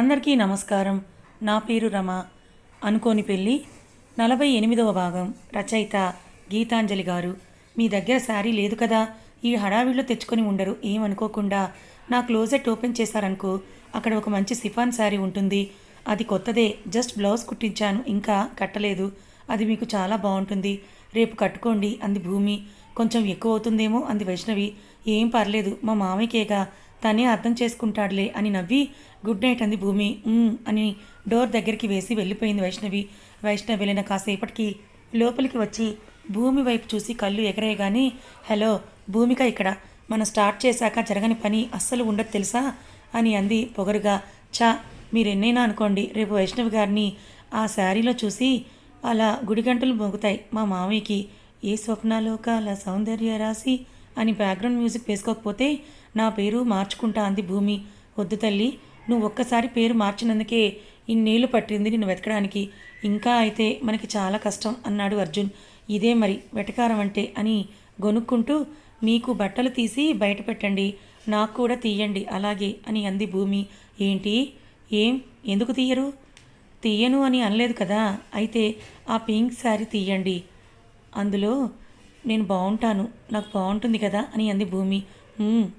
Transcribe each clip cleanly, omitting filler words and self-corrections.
అందరికీ నమస్కారం. నా పేరు రమ. అనుకోని పెళ్ళి 48వ భాగం. రచయిత గీతాంజలి గారు. మీ దగ్గర శారీ లేదు కదా, ఈ హడావిడిలో తెచ్చుకొని ఉండరు ఏమనుకోకుండా నా క్లోజెట్ ఓపెన్ చేశారనుకో, అక్కడ ఒక మంచి సిఫాన్ శారీ ఉంటుంది. అది కొత్తదే, జస్ట్ బ్లౌజ్ కుట్టించాను, ఇంకా కట్టలేదు. అది మీకు చాలా బాగుంటుంది, రేపు కట్టుకోండి అంది భూమి. కొంచెం ఎక్కువ అవుతుందేమో అంది వైష్ణవి. ఏం పర్లేదు, మా మామయ్యకేగా, తనే అర్థం చేసుకుంటాడులే అని నవ్వి గుడ్ నైట్ అంది భూమి. అని డోర్ దగ్గరికి వేసి వెళ్ళిపోయింది వైష్ణవి. వైష్ణవి వెళ్ళిన కాసేపటికి లోపలికి వచ్చి భూమి వైపు చూసి కళ్ళు ఎగరేయగానే, హలో భూమిక, ఇక్కడ మనం స్టార్ట్ చేశాక జరగని పని అస్సలు ఉండదు తెలుసా అని అంది పొగరుగా. చా, మీరెన్నైనా అనుకోండి, రేపు వైష్ణవి గారిని ఆ శారీలో చూసి అలా గుడిగంటలు మోగుతాయి మా మామయ్యకి. ఏ స్వప్నాలోకాల సౌందర్య రాశి అని బ్యాక్గ్రౌండ్ మ్యూజిక్ వేసుకోకపోతే నా పేరు మార్చుకుంటా అంది భూమి. వద్దు తల్లి, నువ్వు ఒక్కసారి పేరు మార్చినందుకే ఇన్నేళ్ళు పట్టింది నిన్ను వెతకడానికి, ఇంకా అయితే మనకి చాలా కష్టం అన్నాడు అర్జున్. ఇదే మరి వెటకారం అంటే అని గొనుక్కుంటూ, మీకు బట్టలు తీసి బయట పెట్టండి, నాకు కూడా తీయండి అలాగే అని అంది భూమి. ఏంటి, ఏం, ఎందుకు తీయరు? తీయను అని అనలేదు కదా, అయితే ఆ పింక్ శారీ తీయండి, అందులో నేను బాగుంటాను, నాకు బాగుంటుంది కదా అని అంది భూమి.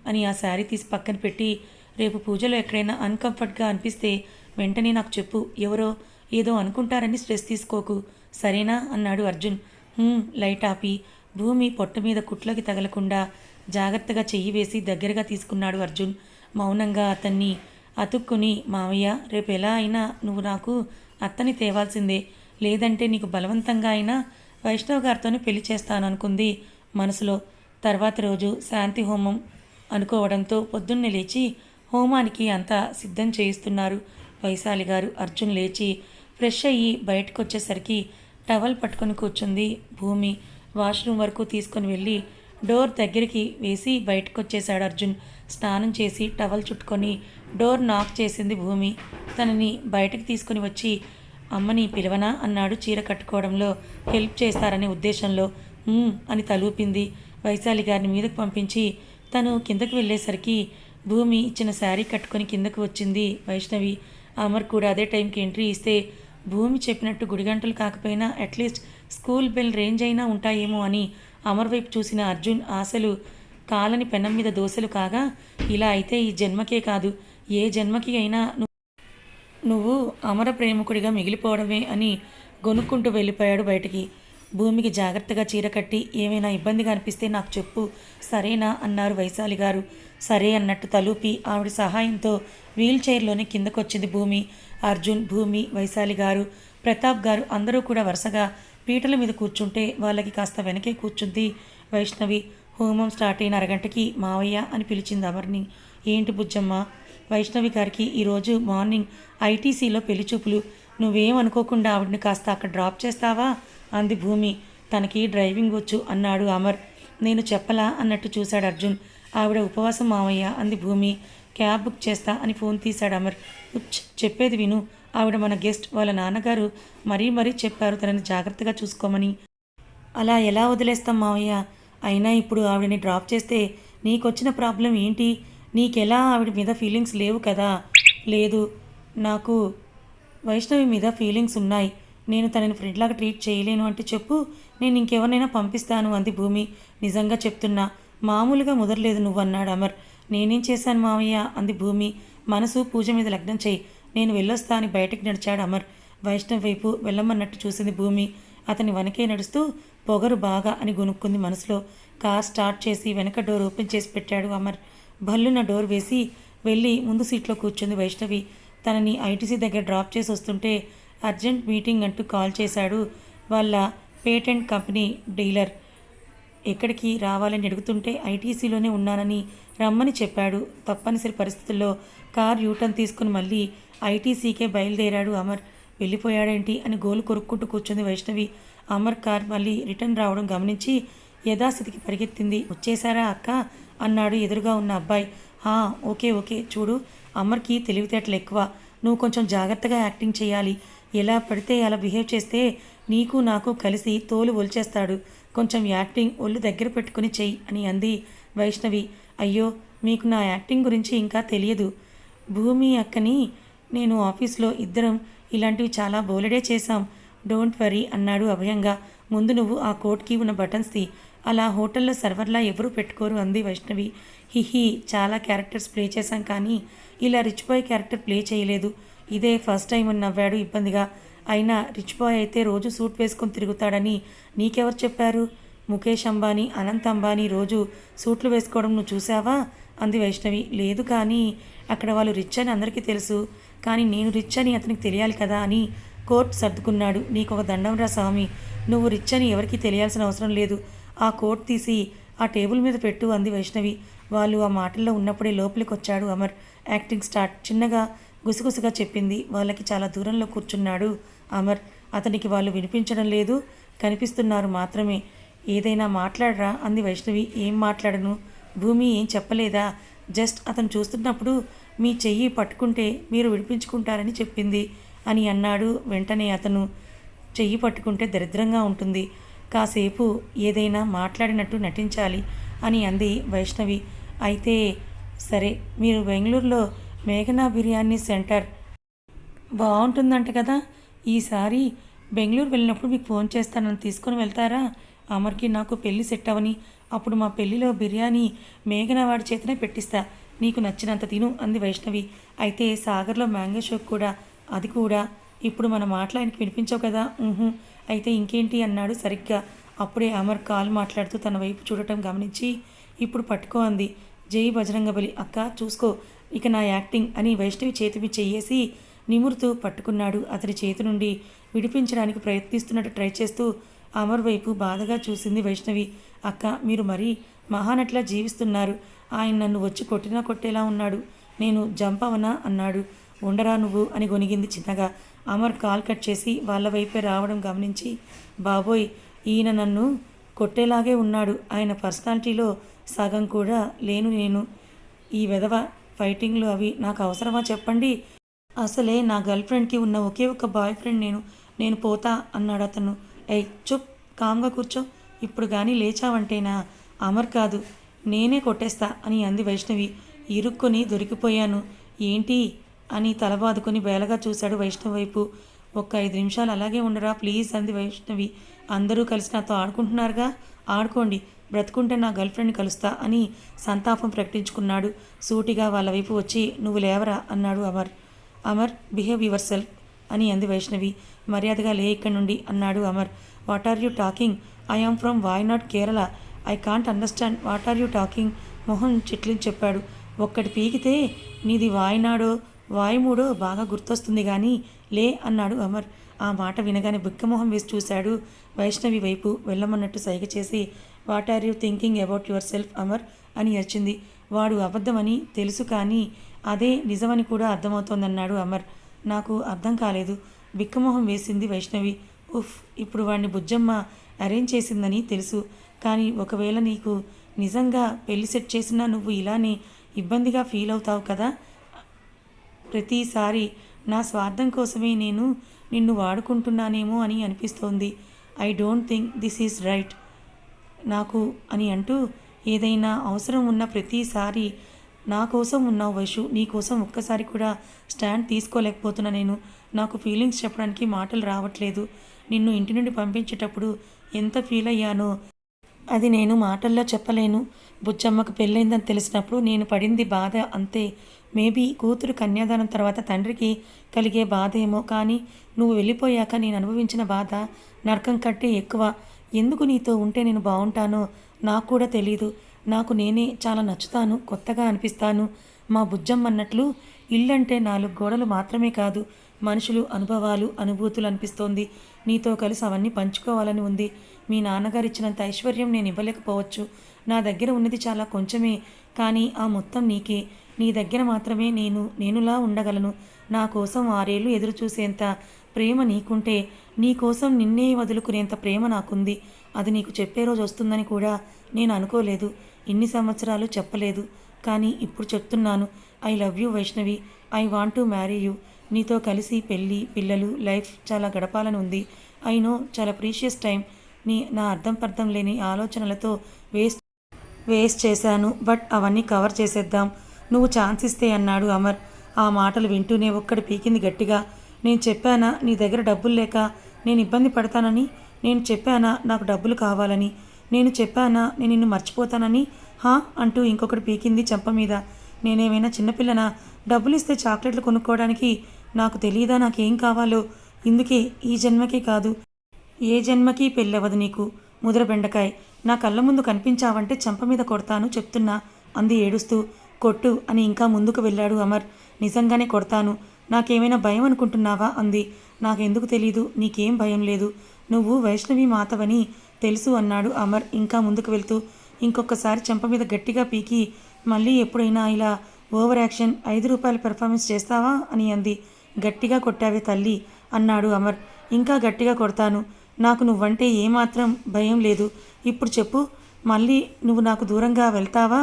అని ఆ శారీ తీసి పక్కన పెట్టి, రేపు పూజలో ఎక్కడైనా అన్కంఫర్ట్గా అనిపిస్తే వెంటనే నాకు చెప్పు, ఎవరో ఏదో అనుకుంటారని స్ట్రెస్ తీసుకోకు, సరేనా అన్నాడు అర్జున్. లైట్ ఆపి భూమి పొట్ట మీద కుట్లకి తగలకుండా జాగ్రత్తగా చెయ్యి వేసి దగ్గరగా తీసుకున్నాడు అర్జున్. మౌనంగా అతన్ని అతుక్కుని, మావయ్య, రేపు ఎలా అయినా నువ్వు నాకు అత్తని తేవాల్సిందే, లేదంటే నీకు బలవంతంగా అయినా వైష్ణవ్ గారితోనే పెళ్లి చేస్తాను అనుకుంది మనసులో. తర్వాత రోజు శాంతి హోమం అనుకోవడంతో పొద్దున్నే లేచి హోమానికి అంతా సిద్ధం చేయిస్తున్నారు వైశాలి గారు. అర్జున్ లేచి ఫ్రెష్ అయ్యి బయటకు వచ్చేసరికి టవల్ పట్టుకొని కూర్చుంది భూమి. వాష్రూమ్ వరకు తీసుకొని వెళ్ళి డోర్ దగ్గరికి వేసి బయటకు వచ్చేశాడు అర్జున్. స్నానం చేసి టవల్ చుట్టుకొని డోర్ నాక్ చేసింది భూమి. తనని బయటకు తీసుకుని వచ్చి, అమ్మని పిలవనా అన్నాడు చీర కట్టుకోవడంలో హెల్ప్ చేస్తారనే ఉద్దేశంలో. అని తలూపింది. వైశాలి గారిని మీదకు పంపించి తను కిందకు వెళ్ళేసరికి భూమి ఇచ్చిన శారీ కట్టుకొని కిందకు వచ్చింది వైష్ణవి. అమర్ కూడా అదే టైంకి ఎంట్రీ ఇస్తే, భూమి చెప్పినట్టు గుడిగంటలు కాకపోయినా అట్లీస్ట్ స్కూల్ బెల్ రేంజ్ అయినా ఉంటాయేమో అని అమర్ వైపు చూసిన అర్జున్ ఆశలు కాలని పెనం మీద దోశలు కాగా, ఇలా అయితే ఈ జన్మకే కాదు ఏ జన్మకి అయినా నువ్వు అమర ప్రేమికుడిగా మిగిలిపోవడమే అని గొనుక్కుంటూ వెళ్ళిపోయాడు బయటికి. భూమికి జాగ్రత్తగా చీర కట్టి, ఏమైనా ఇబ్బందిగా అనిపిస్తే నాకు చెప్పు, సరేనా అన్నారు వైశాలి గారు. సరే అన్నట్టు తలూపి ఆవిడ సహాయంతో వీల్ చైర్లోనే కిందకొచ్చింది భూమి. అర్జున్, భూమి, వైశాలి గారు, ప్రతాప్ గారు అందరూ కూడా వరుసగా పీటల మీద కూర్చుంటే వాళ్ళకి కాస్త వెనకే కూర్చుంది వైష్ణవి. హోమం స్టార్ట్ అయిన అరగంటకి మావయ్య అని పిలిచింది అమర్ని. ఏంటి బుజ్జమ్మ, వైష్ణవి గారికి ఈరోజు మార్నింగ్ ఐటీసీలో పెళ్లిచూపులు, నువ్వేమనుకోకుండా ఆవిడని కాస్త అక్కడ డ్రాప్ చేస్తావా అంది భూమి. తనకి డ్రైవింగ్ వచ్చు అన్నాడు అమర్. నేను చెప్పలా అన్నట్టు చూశాడు అర్జున్. ఆవిడ ఉపవాసం మావయ్య అంది భూమి. క్యాబ్ బుక్ చేస్తా అని ఫోన్ తీశాడు అమర్. చెప్పేది విను, ఆవిడ మన గెస్ట్, వాళ్ళ నాన్నగారు మరీ చెప్పారు తనని జాగ్రత్తగా చూసుకోమని. అలా ఎలా వదిలేస్తాం మావయ్య? అయినా ఇప్పుడు ఆవిడని డ్రాప్ చేస్తే నీకొచ్చిన ప్రాబ్లం ఏంటి? నీకెలా ఆవిడ మీద ఫీలింగ్స్ లేవు కదా? లేదు, నాకు వైష్ణవి మీద ఫీలింగ్స్ ఉన్నాయి, నేను తనని ఫ్రెండ్లాగా ట్రీట్ చేయలేను అంటే చెప్పు, నేను ఇంకెవరినైనా పంపిస్తాను అంది భూమి. నిజంగా చెప్తున్నా, మామూలుగా ముదరలేదు నువ్వు అన్నాడు అమర్. నేనేం చేశాను మావయ్య అంది భూమి. మనసు పూజ మీద లగ్నం చేయి, నేను వెళ్ళొస్తా అని బయటకు నడిచాడు అమర్. వైష్ణవ్ వైపు వెళ్ళమన్నట్టు చూసింది భూమి. అతని వెనకే నడుస్తూ పొగరు బాగా అని గొనుక్కుంది మనసులో. కార్ స్టార్ట్ చేసి వెనక డోర్ ఓపెన్ చేసి పెట్టాడు అమర్. భల్లున డోర్ వేసి వెళ్ళి ముందు సీట్లో కూర్చుంది వైష్ణవి. తనని ఐటీసీ దగ్గర డ్రాప్ చేసి వస్తుంటే అర్జెంట్ మీటింగ్ అంటూ కాల్ చేశాడు వాళ్ళ పేటెంట్ కంపెనీ డీలర్. ఎక్కడికి రావాలని అడుగుతుంటే ఐటీసీలోనే ఉన్నానని రమ్మని చెప్పాడు. తప్పనిసరి పరిస్థితుల్లో కార్ యూటర్న్ తీసుకుని మళ్ళీ ఐటీసీకే బయలుదేరాడు అమర్. వెళ్ళిపోయాడేంటి అని గోలు కొరుక్కుంటూ కూర్చుంది వైష్ణవి. అమర్ కార్ మళ్ళీ రిటర్న్ రావడం గమనించి యథాస్థితికి పరిగెత్తింది. వచ్చేశారా అక్క అన్నాడు ఎదురుగా ఉన్న అబ్బాయి. ఓకే చూడు, అమర్కి తెలివితేటలు ఎక్కువ, నువ్వు కొంచెం జాగ్రత్తగా యాక్టింగ్ చేయాలి, ఎలా పడితే అలా బిహేవ్ చేస్తే నీకు నాకు కలిసి తోలు ఒలిచేస్తాడు, కొంచెం యాక్టింగ్ ఒళ్ళు దగ్గర పెట్టుకుని చెయ్యి అని అంది వైష్ణవి. అయ్యో, మీకు నా యాక్టింగ్ గురించి ఇంకా తెలియదు, భూమి అక్కని నేను ఆఫీస్లో ఇద్దరం ఇలాంటివి చాలా బోలెడే చేశాం. డోంట్ వరీ అన్నాడు అభయంగా. ముందు నువ్వు ఆ కోట్కి ఉన్న బటన్స్ తీ. అలా హోటల్లో సర్వర్లా ఎవరూ పెట్టుకోరు అంది వైష్ణవి. హిహి, చాలా క్యారెక్టర్స్ ప్లే చేశాం కానీ ఇలా రిచ్ బాయ్ క్యారెక్టర్ ప్లే చేయలేదు. ఇదే ఫస్ట్ టైం అని నవ్వాడు ఇబ్బందిగా. అయినా రిచ్ బాయ్ అయితే రోజు సూట్ వేసుకొని తిరుగుతాడని నీకెవరు చెప్పారు? ముఖేష్ అంబానీ, అనంత్ అంబానీ రోజు సూట్లు వేసుకోవడం నువ్వు చూసావా అంది వైష్ణవి. లేదు, కానీ అక్కడ వాళ్ళు రిచ్ అని అందరికీ తెలుసు. కానీ నేను రిచ్ అని అతనికి తెలియాలి కదా అని కోట్ సర్దుకున్నాడు. నీకు ఒక దండం రా స్వామి, నువ్వు రిచ్ అని ఎవరికీ తెలియాల్సిన అవసరం లేదు. ఆ కోట్ తీసి ఆ టేబుల్ మీద పెట్టు అంది వైష్ణవి. వాళ్ళు ఆ మాటల్లో ఉన్నప్పుడే లోపలికి వచ్చాడు అమర్. Acting start. చిన్నగా గుసగుసగా చెప్పింది. వాళ్ళకి చాలా దూరంలో కూర్చున్నాడు అమర్. అతనికి వాళ్ళు వినిపించడం లేదు, కనిపిస్తున్నారు మాత్రమే. ఏదైనా మాట్లాడరా అంది వైష్ణవి. ఏం మాట్లాడను? భూమి ఏం చెప్పలేదా? జస్ట్ అతను చూస్తున్నప్పుడు మీ చెయ్యి పట్టుకుంటే మీరు విడిపించుకుంటారని చెప్పింది అని అన్నాడు. వెంటనే అతను చెయ్యి పట్టుకుంటే దరిద్రంగా ఉంటుంది, కాసేపు ఏదైనా మాట్లాడినట్టు నటించాలి అని అంది వైష్ణవి. అయితే సరే, మీరు బెంగళూరులో మేఘనా బిర్యానీ సెంటర్ బాగుంటుందంట కదా, ఈసారి బెంగళూరు వెళ్ళినప్పుడు మీకు ఫోన్ చేస్తానని తీసుకొని వెళ్తారా? అమర్కి నాకు పెళ్ళి సెట్ అవని, అప్పుడు మా పెళ్ళిలో బిర్యానీ మేఘనా వాడి చేతనే పెట్టిస్తా, నీకు నచ్చినంత తిను అంది వైష్ణవి. అయితే సాగర్లో మ్యాంగో షోక్ కూడా, అది కూడా ఇప్పుడు మన మాటలు ఆయనకి వినిపించవు కదా. అయితే ఇంకేంటి అన్నాడు సరిగ్గా. అప్పుడే అమర్ కాల్ మాట్లాడుతూ తన వైపు చూడటం గమనించి ఇప్పుడు పట్టుకో అంది. జై బజరంగబలి. అక్క చూసుకో ఇక నా యాక్టింగ్ అని వైష్ణవి చేతిమి చెయ్యేసి నిమురుతూ పట్టుకున్నాడు. అతని చేతి నుండి విడిపించడానికి ప్రయత్నిస్తున్నట్టు ట్రై చేస్తూ అమర్ వైపు బాధగా చూసింది వైష్ణవి. అక్క, మీరు మరీ మహానట్లా జీవిస్తున్నారు. ఆయన నన్ను వచ్చి కొట్టినా కొట్టేలా ఉన్నాడు. నేను జంప్ అవనా అన్నాడు. ఉండరా నువ్వు అని గొనిగింది చిన్నగా. అమర్ కాల్ కట్ చేసి వాళ్ళ వైపే రావడం గమనించి, బాబోయ్, ఈయన నన్ను కొట్టేలాగే ఉన్నాడు. ఆయన పర్సనాలిటీలో సగం కూడా లేను నేను. ఈ వెధవ ఫైటింగ్లు అవి నాకు అవసరమా చెప్పండి? అసలే నా గర్ల్ ఫ్రెండ్కి ఉన్న ఒకే ఒక బాయ్ ఫ్రెండ్ నేను పోతా అన్నాడు అతను. ఏయ్ చుప్, కామ్గా కూర్చో. ఇప్పుడు కానీ లేచావంటేనా అమర్ కాదు నేనే కొట్టేస్తా అని అంది వైష్ణవి. ఇరుక్కొని దొరికిపోయాను. ఏంటి అని తలబాదుకొని బేలగా చూశాడు వైష్ణవి వైపు. ఒక్క 5 నిమిషాలు అలాగే ఉండరా ప్లీజ్ అంది వైష్ణవి. అందరూ కలిసి నాతో ఆడుకుంటున్నారుగా, ఆడుకోండి, బ్రతుకుంటే నా గర్ల్ ఫ్రెండ్ని కలుస్తా అని సంతాపం ప్రకటించుకున్నాడు. సూటిగా వాళ్ళ వైపు వచ్చి నువ్వు లేవరా అన్నాడు Amar. Amar, behave yourself అని అంది వైష్ణవి. మర్యాదగా లే ఇక్కడి నుండి అన్నాడు Amar. What are you talking? I am from Wayanad Kerala. I can't understand what are you talking. మొహం చిట్లిని చెప్పాడు. ఒక్కటి పీకితే నీది వాయినాడో వాయుమూడో బాగా గుర్తొస్తుంది కానీ లే అన్నాడు అమర్. ఆ మాట వినగానే బిక్కమొహం వేసి చూశాడు వైష్ణవి వైపు. వెళ్ళమన్నట్టు సైగ చేసి what are you thinking about yourself Amar అని అరిచింది. వాడు అబద్ధమని తెలుసు కానీ అదే నిజమని కూడా అర్థమవుతోందన్నాడు అమర్. నాకు అర్థం కాలేదు. బిక్కమొహం వేసింది వైష్ణవి. ఉఫ్, ఇప్పుడు వాడిని బుజ్జమ్మ అరేంజ్ చేసిందని తెలుసు, కానీ ఒకవేళ నీకు నిజంగా పెళ్లి సెట్ చేసినా నువ్వు ఇలానే ఇబ్బందిగా ఫీల్ అవుతావు కదా. ప్రతిసారి నా స్వార్థం కోసమే నేను నిన్ను వాడుకుంటున్నానేమో అని అనిపిస్తోంది. I don't think this is right నాకు అని అంటూ ఏదైనా అవసరం ఉన్న ప్రతిసారి నా కోసం ఉన్నావు వైషు, నీ కోసం ఒక్కసారి కూడా స్టాండ్ తీసుకోలేకపోతున్నా నేను. నాకు ఫీలింగ్స్ చెప్పడానికి మాటలు రావట్లేదు. నిన్ను ఇంటి నుండి పంపించేటప్పుడు ఎంత ఫీల్ అయ్యానో అది నేను మాటల్లో చెప్పలేను. బుజ్జమ్మకు పెళ్ళైందని తెలిసినప్పుడు నేను పడింది బాధ అంతే. మేబీ కూతురు కన్యాదానం తర్వాత తండ్రికి కలిగే బాధ ఏమో, కానీ నువ్వు వెళ్ళిపోయాక నేను అనుభవించిన బాధ నరకం కంటే ఎక్కువ. ఎందుకు నీతో ఉంటే నేను బాగుంటానో నాకు కూడా తెలీదు. నాకు నేనే చాలా నచ్చుతాను, కొత్తగా అనిపిస్తాను. మా బుజ్జమ్మ అన్నట్లు ఇల్లంటే 4 గోడలు మాత్రమే కాదు, మనుషులు, అనుభవాలు, అనుభూతులు అనిపిస్తోంది. నీతో కలిసి అవన్నీ పంచుకోవాలని ఉంది. మీ నాన్నగారు ఇచ్చినంత ఐశ్వర్యం నేను ఇవ్వలేకపోవచ్చు. నా దగ్గర ఉన్నది చాలా కొంచెమే, కానీ ఆ మొత్తం నీకే. నీ దగ్గర మాత్రమే నేనులా ఉండగలను. నా కోసం 6 ఏళ్ళు ఎదురు చూసేంత ప్రేమ నీకుంటే నీ కోసం నిన్నే వదులుకునేంత ప్రేమ నాకుంది. అది నీకు చెప్పే రోజు వస్తుందని కూడా నేను అనుకోలేదు. ఇన్ని సంవత్సరాలు చెప్పలేదు, కానీ ఇప్పుడు చెప్తున్నాను. I love you Vaishnavi. I want to marry you. నీతో కలిసి పెళ్ళి, పిల్లలు, లైఫ్ చాలా గడపాలని ఉంది. ఐ నో చాలా ప్రీషియస్ టైం నా అర్థం లేని ఆలోచనలతో వేస్ట్ చేశాను. బట్ అవన్నీ కవర్ చేసేద్దాం, నువ్వు ఛాన్స్ ఇస్తే అన్నాడు అమర్. ఆ మాటలు వింటూనే ఒక్కడి పీకింది గట్టిగా. నేను చెప్పానా నీ దగ్గర డబ్బులు లేక నేను ఇబ్బంది పడతానని? నేను చెప్పానా నాకు డబ్బులు కావాలని? నేను చెప్పానా నేను నిన్ను మర్చిపోతానని? హా అంటూ ఇంకొకటి పీకింది చెంప మీద. నేనేమైనా చిన్నపిల్లనా? డబ్బులు ఇస్తే చాక్లెట్లు కొనుక్కోవడానికి? నాకు తెలియదా నాకేం కావాలో? ఇందుకే ఈ జన్మకి కాదు ఏ జన్మకి పెళ్ళవదు నీకు. ముద్ర బెండకాయ్, నా కళ్ళ ముందు కనిపించావంటే చెంప మీద కొడతాను చెప్తున్నా అంది ఏడుస్తూ. కొట్టు అని ఇంకా ముందుకు వెళ్ళాడు అమర్. నిజంగానే కొడతాను. నాకేమైనా భయం అనుకుంటున్నావా అంది. నాకెందుకు తెలీదు, నీకేం భయం లేదు. నువ్వు వైష్ణవి మాతవని తెలుసు అన్నాడు అమర్ ఇంకా ముందుకు వెళ్తూ. ఇంకొకసారి చెంప మీద గట్టిగా పీకి మళ్ళీ ఎప్పుడైనా ఇలా ఓవర్ యాక్షన్ ₹5 పెర్ఫార్మెన్స్ చేస్తావా అని అంది. గట్టిగా కొట్టావే తల్లి అన్నాడు అమర్. ఇంకా గట్టిగా కొడతాను. నాకు నువ్వంటే ఏమాత్రం భయం లేదు. ఇప్పుడు చెప్పు, మళ్ళీ నువ్వు నాకు దూరంగా వెళ్తావా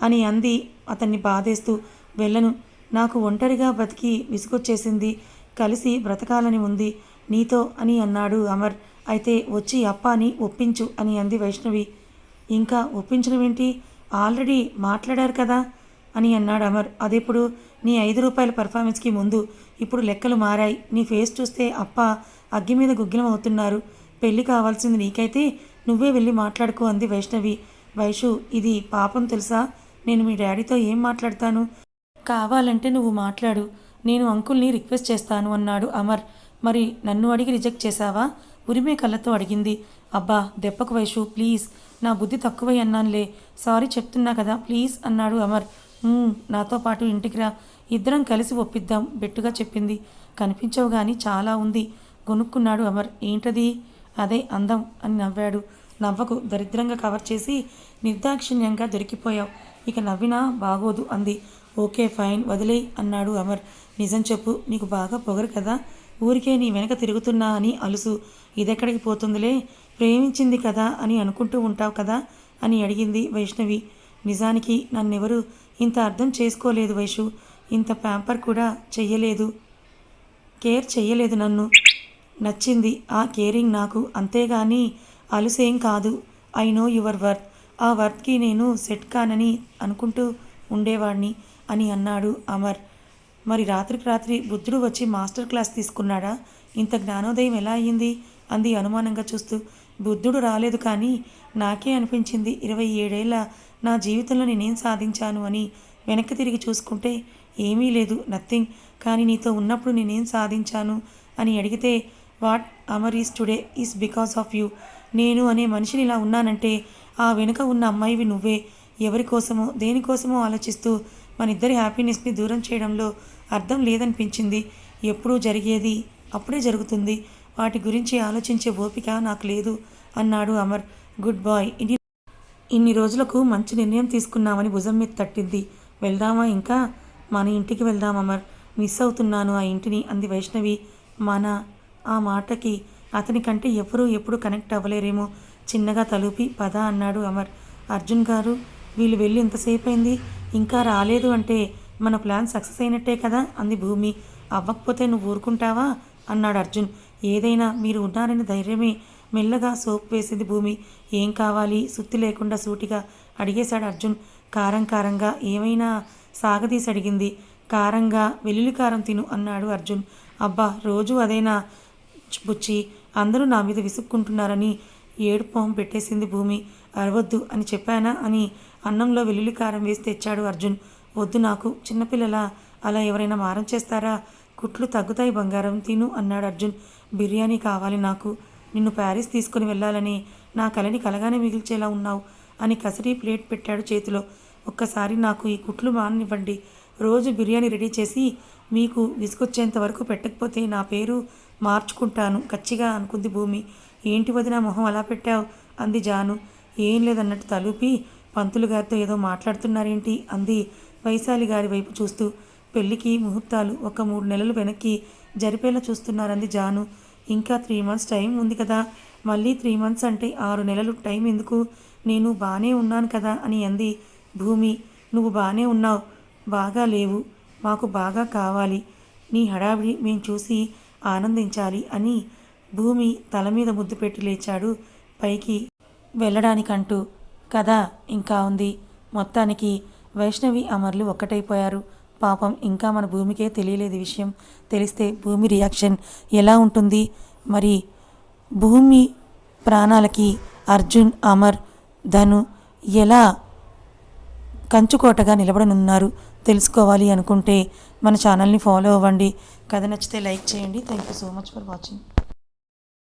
అని అంది అతన్ని బాధేస్తూ. వెళ్ళను. నాకు ఒంటరిగా బ్రతికి విసుగొచ్చేసింది. కలిసి బ్రతకాలని ఉంది నీతో అని అన్నాడు అమర్. అయితే వచ్చి అప్పాని ఒప్పించు అని అంది వైష్ణవి. ఇంకా ఒప్పించడమేంటి, ఆల్రెడీ మాట్లాడారు కదా అని అన్నాడు అమర్. అదెప్పుడు? నీ ₹5 పెర్ఫార్మెన్స్కి ముందు. ఇప్పుడు లెక్కలు మారాయి. నీ ఫేస్ చూస్తే అప్ప అగ్గి మీద గుగ్గిలం అవుతున్నారు. పెళ్ళి కావాల్సింది నీకైతే నువ్వే వెళ్ళి మాట్లాడుకో అంది వైష్ణవి. వైషు, ఇది పాపం తెలుసా? నేను మీ డాడీతో ఏం మాట్లాడతాను? కావాలంటే నువ్వు మాట్లాడు. నేను అంకుల్ని రిక్వెస్ట్ చేస్తాను అన్నాడు అమర్. మరి నన్ను అడిగి రిజెక్ట్ చేశావా? ఉరిమే కళ్ళతో అడిగింది. అబ్బా దెప్పకు వైషు, ప్లీజ్. నా బుద్ధి తక్కువై అన్నానులే. సారీ చెప్తున్నా కదా ప్లీజ్ అన్నాడు అమర్. నాతో పాటు ఇంటికి రా, ఇద్దరం కలిసి ఒప్పిద్దాం బెట్టుగా చెప్పింది. కనిపించవు గాని చాలా ఉంది గొనుక్కున్నాడు అమర్. ఏంటది? అదే అందం అని నవ్వాడు. నవ్వకు, దరిద్రంగా కవర్ చేసి నిర్దాక్షిణ్యంగా దొరికిపోయావు. ఇక నవ్వినా బాగోదు అంది. ఓకే ఫైన్ వదిలేయ్ అన్నాడు అమర్. నిజం చెప్పు, నీకు బాగా పొగరు కదా? ఊరికే నీ వెనక తిరుగుతున్నా అని అలుసు. ఇదెక్కడికి పోతుందిలే, ప్రేమించింది కదా అని అనుకుంటూ ఉంటావు కదా అని అడిగింది వైష్ణవి. నిజానికి నన్నెవరు ఇంత అర్థం చేసుకోలేదు వైషు. ఇంత ప్యాంపర్ కూడా చెయ్యలేదు, కేర్ చెయ్యలేదు నన్ను. నచ్చింది ఆ కేరింగ్ నాకు, అంతేగాని అలుసేం కాదు. I know your worth. ఆ వర్త్కి నేను సెట్ కానని అనుకుంటూ ఉండేవాడిని అని అన్నాడు అమర్. మరి రాత్రికి రాత్రి బుద్ధుడు వచ్చి మాస్టర్ క్లాస్ తీసుకున్నాడా? ఇంత జ్ఞానోదయం ఎలా అయ్యింది అంది అనుమానంగా చూస్తూ. బుద్ధుడు రాలేదు, కానీ నాకే అనిపించింది 27 ఏళ్ల నా జీవితంలో నేనేం సాధించాను అని. వెనక్కి తిరిగి చూసుకుంటే ఏమీ లేదు, నథింగ్. కానీ నీతో ఉన్నప్పుడు నేనేం సాధించాను అని అడిగితే what Amar is today is because of you. నేను అనే మనిషిని ఇలా ఉన్నానంటే ఆ వెనుక ఉన్న అమ్మాయివి నువ్వే. ఎవరి కోసమో దేనికోసమో ఆలోచిస్తూ మన ఇద్దరి హ్యాపీనెస్ని దూరం చేయడంలో అర్థం లేదనిపించింది. ఎప్పుడూ జరిగేది అప్పుడే జరుగుతుంది. వాటి గురించి ఆలోచించే ఓపిక నాకు లేదు అన్నాడు అమర్. Good bye. ఇన్ని రోజులకు మంచి నిర్ణయం తీసుకున్నామని భుజం మీద తట్టింది. వెళ్దామా ఇంకా? మన ఇంటికి వెళ్దాం అమర్. మిస్ అవుతున్నాను ఆ ఇంటిని అంది వైష్ణవి. మన ఆ మాటకి అతని కంటే ఎవరూ ఎప్పుడు కనెక్ట్ అవ్వలేరేమో. చిన్నగా తలూపి పద అన్నాడు అమర్. అర్జున్ గారు, వీళ్ళు వెళ్ళి ఎంతసేపు అయింది? ఇంకా రాలేదు అంటే మన ప్లాన్ సక్సెస్ అయినట్టే కదా అంది భూమి. అవ్వకపోతే నువ్వు ఊరుకుంటావా అన్నాడు అర్జున్. ఏదైనా మీరు ఉన్నారని ధైర్యమే. మెల్లగా సోప్ వేసింది భూమి. ఏం కావాలి సుత్తి లేకుండా సూటిగా అడిగేశాడు అర్జున్. కారంగా ఏమైనా సాగదీసి అడిగింది. కారంగా వెల్లుల్లి కారం తిను అన్నాడు అర్జున్. అబ్బా రోజు అదేనా బుచ్చి, అందరూ నా మీద విసుక్కుంటున్నారని ఏడుపు మొహం పెట్టేసింది భూమి. అరవద్దు అని చెప్పానా అని అన్నంలో వెల్లుల్లి కారం వేసి తెచ్చాడు అర్జున్. వద్దు, నాకు చిన్నపిల్లల అలా ఎవరైనా మారం చేస్తారా? కుట్లు తగ్గుతాయి బంగారం, తిను అన్నాడు అర్జున్. బిర్యానీ కావాలి నాకు. నిన్ను ప్యారిస్ తీసుకుని వెళ్ళాలని నా కలని కలగానే మిగిల్చేలా ఉన్నావు అని కసిరి ప్లేట్ పెట్టాడు చేతిలో. ఒక్కసారి నాకు ఈ కుట్లు మానివ్వండి. రోజు బిర్యానీ రెడీ చేసి మీకు విసుకొచ్చేంత వరకు పెట్టకపోతే నా పేరు మార్చుకుంటాను కచ్చిగా అనుకుంది భూమి. ఏంటి వదిన మొహం అలా పెట్టావు అంది జాను. ఏం లేదన్నట్టు తలూపి పంతులు గారితో ఏదో మాట్లాడుతున్నారేంటి అంది వైశాలి గారి వైపు చూస్తూ. పెళ్ళికి ముహూర్తాలు ఒక 3 నెలలు వెనక్కి జరిపేలా చూస్తున్నారంది జాను. ఇంకా 3 months టైం ఉంది కదా. మళ్ళీ 3 months అంటే 6 నెలలు టైం ఎందుకు? నేను బాగానే ఉన్నాను కదా అని అంది భూమి. నువ్వు బాగానే ఉన్నావు, బాగా లేవు. మాకు బాగా కావాలి. నీ హడావిడి మేము చూసి ఆనందించాలి అని భూమి తల మీద ముద్దు పెట్టి లేచాడు పైకి వెళ్ళడానికంటూ. కథ ఇంకా ఉంది. మొత్తానికి వైష్ణవి అమర్లు ఒక్కటైపోయారు. పాపం ఇంకా మన భూమికే తెలియలేదు ఈ విషయం. తెలిస్తే భూమి రియాక్షన్ ఎలా ఉంటుంది? మరి భూమి ప్రాణాలకి అర్జున్, అమర్, ధను ఎలా కంచుకోటగా నిలబడనున్నారు తెలుసుకోవాలి అనుకుంటే మన ఛానల్ని ఫాలో అవ్వండి. కథ నచ్చితే లైక్ చేయండి. Thank you so much for watching.